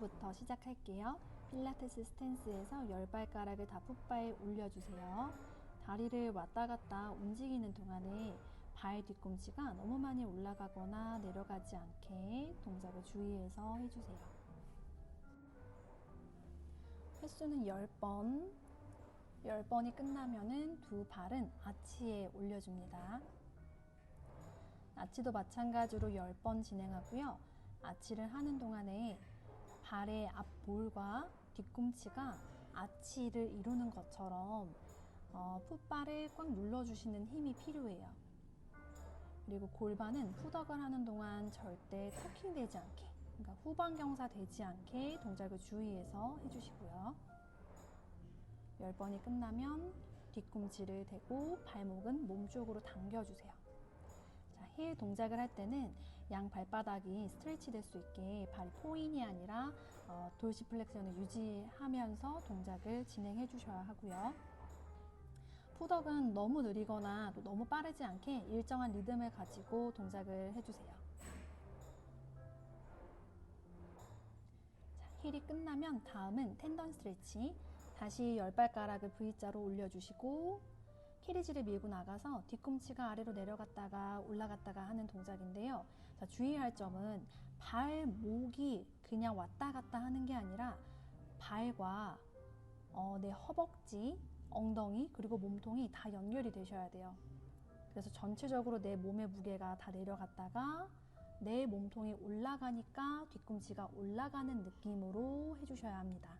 동작부터 시작할게요. 필라테스 스탠스에서 10발가락을 다 풋바에 올려주세요. 다리를 왔다 갔다 움직이는 동안에 발 뒤꿈치가 너무 많이 올라가거나 내려가지 않게 동작을 주의해서 해주세요. 횟수는 10번. 10번이 끝나면은 두 발은 아치에 올려줍니다. 아치도 마찬가지로 10번 진행하고요. 아치를 하는 동안에 발의 앞볼과 뒤꿈치가 아치를 이루는 것처럼 풋발을 꽉 눌러주시는 힘이 필요해요. 그리고 골반은 푸덕을 하는 동안 절대 터킹되지 않게, 그러니까 후방경사 되지 않게 동작을 주의해서 해주시고요. 10번이 끝나면 뒤꿈치를 대고 발목은 몸쪽으로 당겨주세요. 자, 힐 동작을 할 때는 양 발바닥이 스트레치 될 수 있게 발이 포인이 아니라 돌시플렉션을 유지하면서 동작을 진행해 주셔야 하고요. 푸덕은 너무 느리거나 또 너무 빠르지 않게 일정한 리듬을 가지고 동작을 해주세요. 자, 힐이 끝나면 다음은 텐던 스트레치. 다시 10발가락을 V자로 올려주시고 캐리지를 밀고 나가서 뒤꿈치가 아래로 내려갔다가 올라갔다가 하는 동작인데요. 자, 주의할 점은 발목이 그냥 왔다 갔다 하는 게 아니라 발과 내 허벅지, 엉덩이 그리고 몸통이 다 연결이 되셔야 돼요. 그래서 전체적으로 내 몸의 무게가 다 내려갔다가 내 몸통이 올라가니까 뒤꿈치가 올라가는 느낌으로 해주셔야 합니다.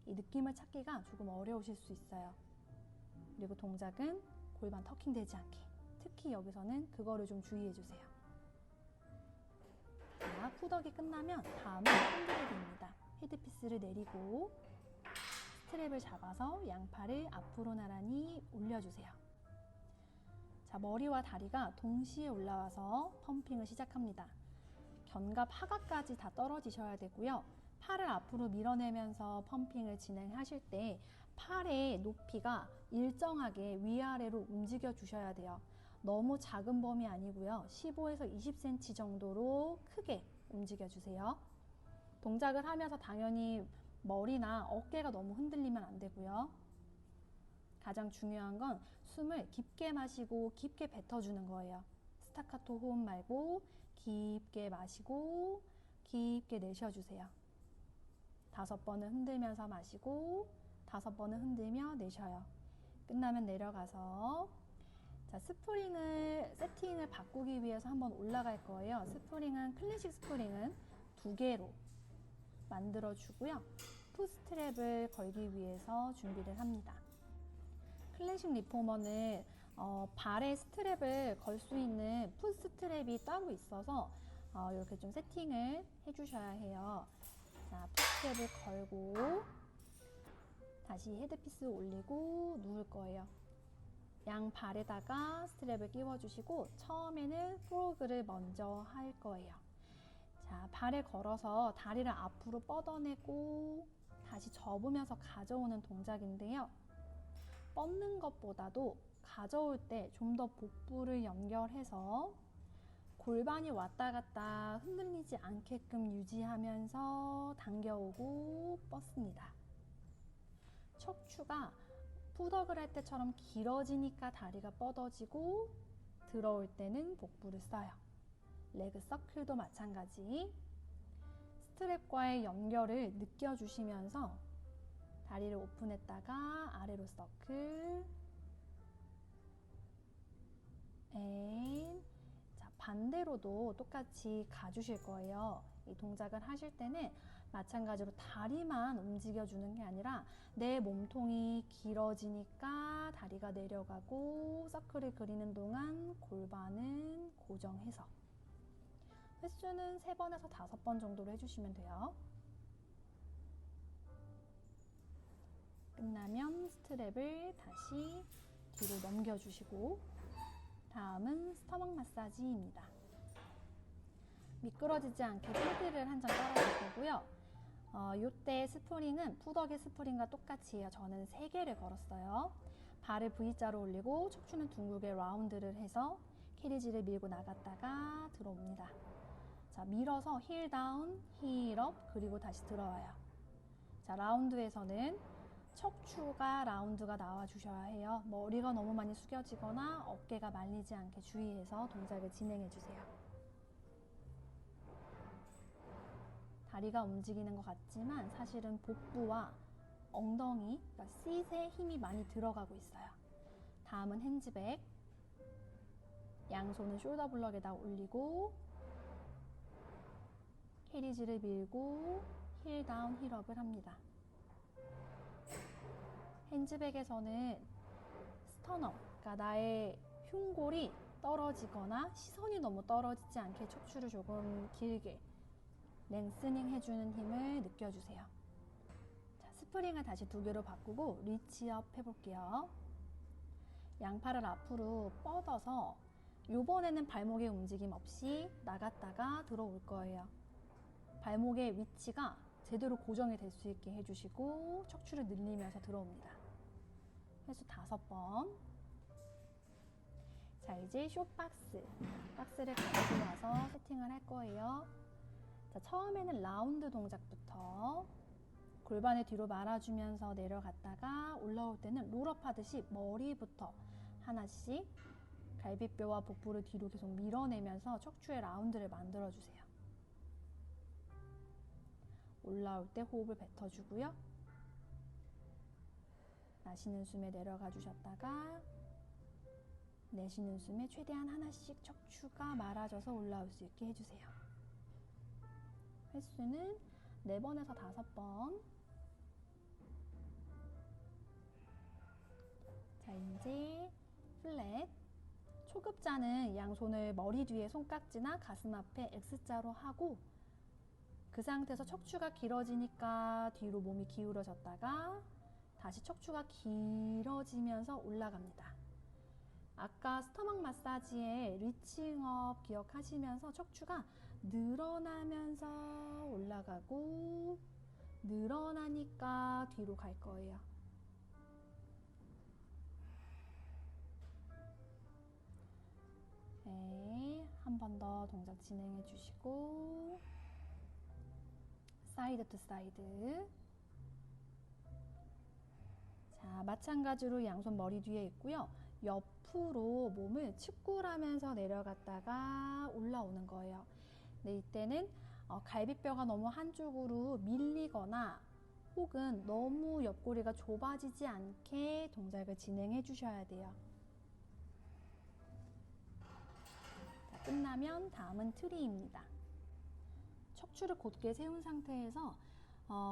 이 느낌을 찾기가 조금 어려우실 수 있어요. 그리고 동작은 골반 터킹 되지 않게, 특히 여기서는 그거를 좀 주의해 주세요. 자, 푸덕이 끝나면 다음은 핸드랩입니다. 헤드피스를 내리고 스트랩을 잡아서 양팔을 앞으로 나란히 올려주세요. 자, 머리와 다리가 동시에 올라와서 펌핑을 시작합니다. 견갑 하각까지 다 떨어지셔야 되고요. 팔을 앞으로 밀어내면서 펌핑을 진행하실 때 팔의 높이가 일정하게 위아래로 움직여 주셔야 돼요. 너무 작은 범위 아니고요. 15에서 20cm 정도로 크게 움직여 주세요. 동작을 하면서 당연히 머리나 어깨가 너무 흔들리면 안 되고요. 가장 중요한 건 숨을 깊게 마시고 깊게 뱉어주는 거예요. 스타카토 호흡 말고 깊게 마시고 깊게 내쉬어주세요. 5번을 흔들면서 마시고 5번을 흔들며 내쉬어요. 끝나면 내려가서 자, 스프링을 세팅을 바꾸기 위해서 한번 올라갈 거예요. 스프링은 클래식 스프링은 2개로 만들어 주고요. 풋스트랩을 걸기 위해서 준비를 합니다. 클래식 리포머는 발에 스트랩을 걸 수 있는 풋스트랩이 따로 있어서 이렇게 좀 세팅을 해주셔야 해요. 자, 풋스트랩을 걸고 다시 헤드피스 올리고 누울 거예요. 양 발에다가 스트랩을 끼워주시고 처음에는 프로그를 먼저 할 거예요. 자, 발에 걸어서 다리를 앞으로 뻗어내고 다시 접으면서 가져오는 동작인데요. 뻗는 것보다도 가져올 때 좀 더 복부를 연결해서 골반이 왔다 갔다 흔들리지 않게끔 유지하면서 당겨오고 뻗습니다. 척추가 푸덕을 할 때처럼 길어지니까 다리가 뻗어지고 들어올 때는 복부를 써요. 레그 서클도 마찬가지. 스트랩과의 연결을 느껴주시면서 다리를 오픈했다가 아래로 서클 자, 반대로도 똑같이 가주실 거예요. 이 동작을 하실 때는 마찬가지로 다리만 움직여주는 게 아니라 내 몸통이 길어지니까 다리가 내려가고 서클을 그리는 동안 골반은 고정해서 횟수는 3번에서 5번 정도로 해주시면 돼요. 끝나면 스트랩을 다시 뒤로 넘겨주시고 다음은 스토막 마사지입니다. 미끄러지지 않게 패드를 한 장 깔아줄 거고요. 이때 스프링은 푸덕의 스프링과 똑같이 해요. 저는 3개를 걸었어요. 발을 V자로 올리고 척추는 둥글게 라운드를 해서 캐리지를 밀고 나갔다가 들어옵니다. 자, 밀어서 힐 다운, 힐 업, 그리고 다시 들어와요. 자, 라운드에서는 척추가 라운드가 나와 주셔야 해요. 머리가 너무 많이 숙여지거나 어깨가 말리지 않게 주의해서 동작을 진행해 주세요. 다리가 움직이는 것 같지만 사실은 복부와 엉덩이, 그러니까 쌔에 힘이 많이 들어가고 있어요. 다음은 핸즈백. 양손은 숄더 블럭에다 올리고 캐리지를 밀고 힐 다운, 힐 업을 합니다. 핸즈백에서는 스터넘, 그러니까 나의 흉골이 떨어지거나 시선이 너무 떨어지지 않게 척추를 조금 길게 랭스닝 해주는 힘을 느껴주세요. 자, 스프링을 다시 2개로 바꾸고 리치업 해볼게요. 양팔을 앞으로 뻗어서 이번에는 발목의 움직임 없이 나갔다가 들어올 거예요. 발목의 위치가 제대로 고정이 될 수 있게 해주시고 척추를 늘리면서 들어옵니다. 횟수 5번. 자, 이제 쇼박스. 박스를 가지고 와서 세팅을 할 거예요. 자, 처음에는 라운드 동작부터 골반을 뒤로 말아주면서 내려갔다가 올라올 때는 롤업 하듯이 머리부터 하나씩 갈비뼈와 복부를 뒤로 계속 밀어내면서 척추의 라운드를 만들어주세요. 올라올 때 호흡을 뱉어주고요. 마시는 숨에 내려가 주셨다가 내쉬는 숨에 최대한 하나씩 척추가 말아져서 올라올 수 있게 해주세요. 횟수는 4번에서 5번. 자, 이제 플랫. 초급자는 양손을 머리 뒤에 손깍지나 가슴 앞에 X자로 하고 그 상태에서 척추가 길어지니까 뒤로 몸이 기울어졌다가 다시 척추가 길어지면서 올라갑니다. 아까 스토막 마사지의 리칭업 기억하시면서 척추가 늘어나면서 올라가고 늘어나니까 뒤로 갈 거예요. 네, 한 번 더 동작 진행해 주시고 사이드 투 사이드. 자, 마찬가지로 양손 머리 뒤에 있고요. 옆으로 몸을 측굴하면서 내려갔다가 올라오는 거예요. 네, 이때는 갈비뼈가 너무 한쪽으로 밀리거나 혹은 너무 옆구리가 좁아지지 않게 동작을 진행해 주셔야 돼요. 자, 끝나면 다음은 트리입니다. 척추를 곧게 세운 상태에서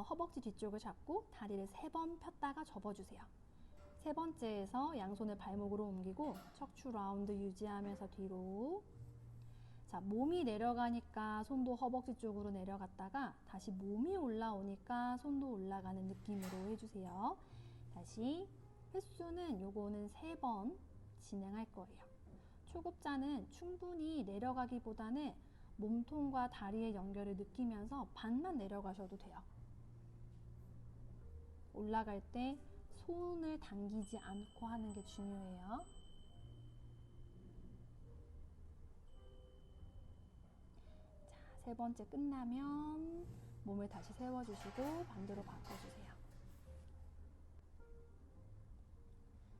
허벅지 뒤쪽을 잡고 다리를 3번 폈다가 접어주세요. 3번째에서 양손을 발목으로 옮기고 척추 라운드 유지하면서 뒤로. 자, 몸이 내려가니까 손도 허벅지 쪽으로 내려갔다가 다시 몸이 올라오니까 손도 올라가는 느낌으로 해주세요. 다시 횟수는 요거는 3번 진행할 거예요. 초급자는 충분히 내려가기보다는 몸통과 다리의 연결을 느끼면서 반만 내려가셔도 돼요. 올라갈 때 손을 당기지 않고 하는 게 중요해요. 자, 3번째 끝나면 몸을 다시 세워주시고 반대로 바꿔주세요.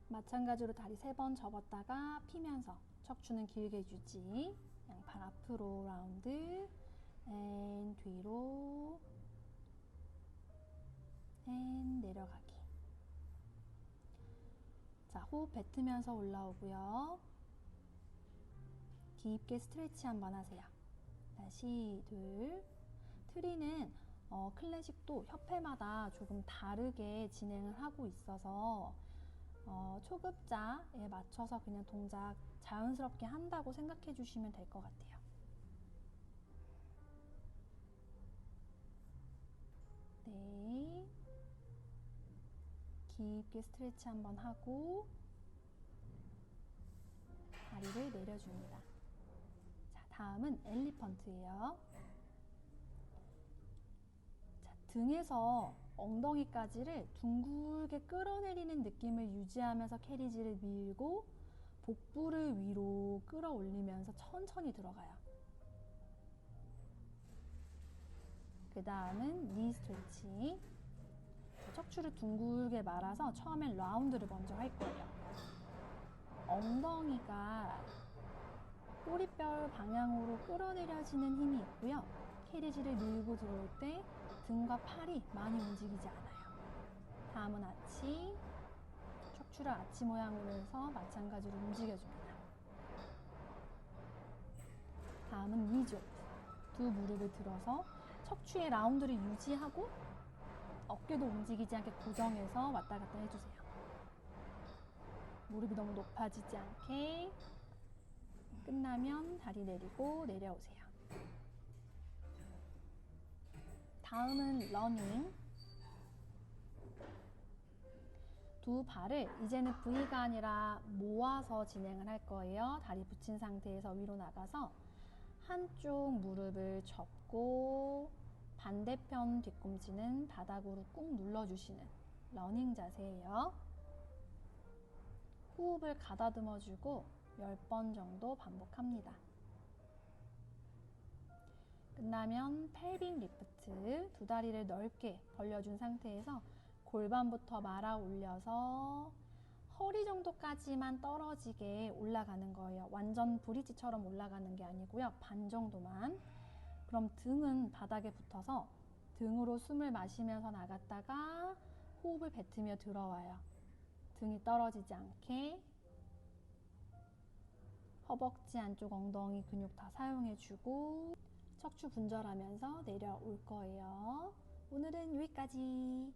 마찬가지로 다리 3번 접었다가 피면서 척추는 길게 유지. 양팔 앞으로 라운드 앤 뒤로 앤 내려가기. 자, 호흡 뱉으면서 올라오고요. 깊게 스트레치 한번 하세요. 다시 둘. 트리는 클래식도 협회마다 조금 다르게 진행을 하고 있어서 초급자에 맞춰서 그냥 동작 자연스럽게 한다고 생각해 주시면 될 것 같아요. 네. 깊게 스트레치 한번 하고 다리를 내려줍니다. 자, 다음은 엘리펀트예요. 자, 등에서 엉덩이까지를 둥글게 끌어내리는 느낌을 유지하면서 캐리지를 밀고 복부를 위로 끌어올리면서 천천히 들어가요. 그 다음은 니 스트레치. 척추를 둥글게 말아서 처음엔 라운드를 먼저 할 거예요. 엉덩이가 꼬리뼈 방향으로 끌어내려지는 힘이 있고요. 캐리지를 밀고 들어올 때 등과 팔이 많이 움직이지 않아요. 다음은 아치. 척추를 아치 모양으로 해서 마찬가지로 움직여줍니다. 다음은 니조트. 두 무릎을 들어서 척추의 라운드를 유지하고 어깨도 움직이지 않게 고정해서 왔다 갔다 해주세요. 무릎이 너무 높아지지 않게. 끝나면 다리 내리고 내려오세요. 다음은 러닝. 두 발을 이제는 V가 아니라 모아서 진행을 할 거예요. 다리 붙인 상태에서 위로 나가서 한쪽 무릎을 접고 반대편 뒤꿈치는 바닥으로 꾹 눌러주시는 러닝 자세예요. 호흡을 가다듬어주고 10번 정도 반복합니다. 끝나면 펠빅 리프트. 두 다리를 넓게 벌려준 상태에서 골반부터 말아 올려서 허리 정도까지만 떨어지게 올라가는 거예요. 완전 브릿지처럼 올라가는 게 아니고요. 반 정도만. 그럼 등은 바닥에 붙어서 등으로 숨을 마시면서 나갔다가 호흡을 뱉으며 들어와요. 등이 떨어지지 않게. 허벅지 안쪽 엉덩이 근육 다 사용해주고 척추 분절하면서 내려올 거예요. 오늘은 여기까지.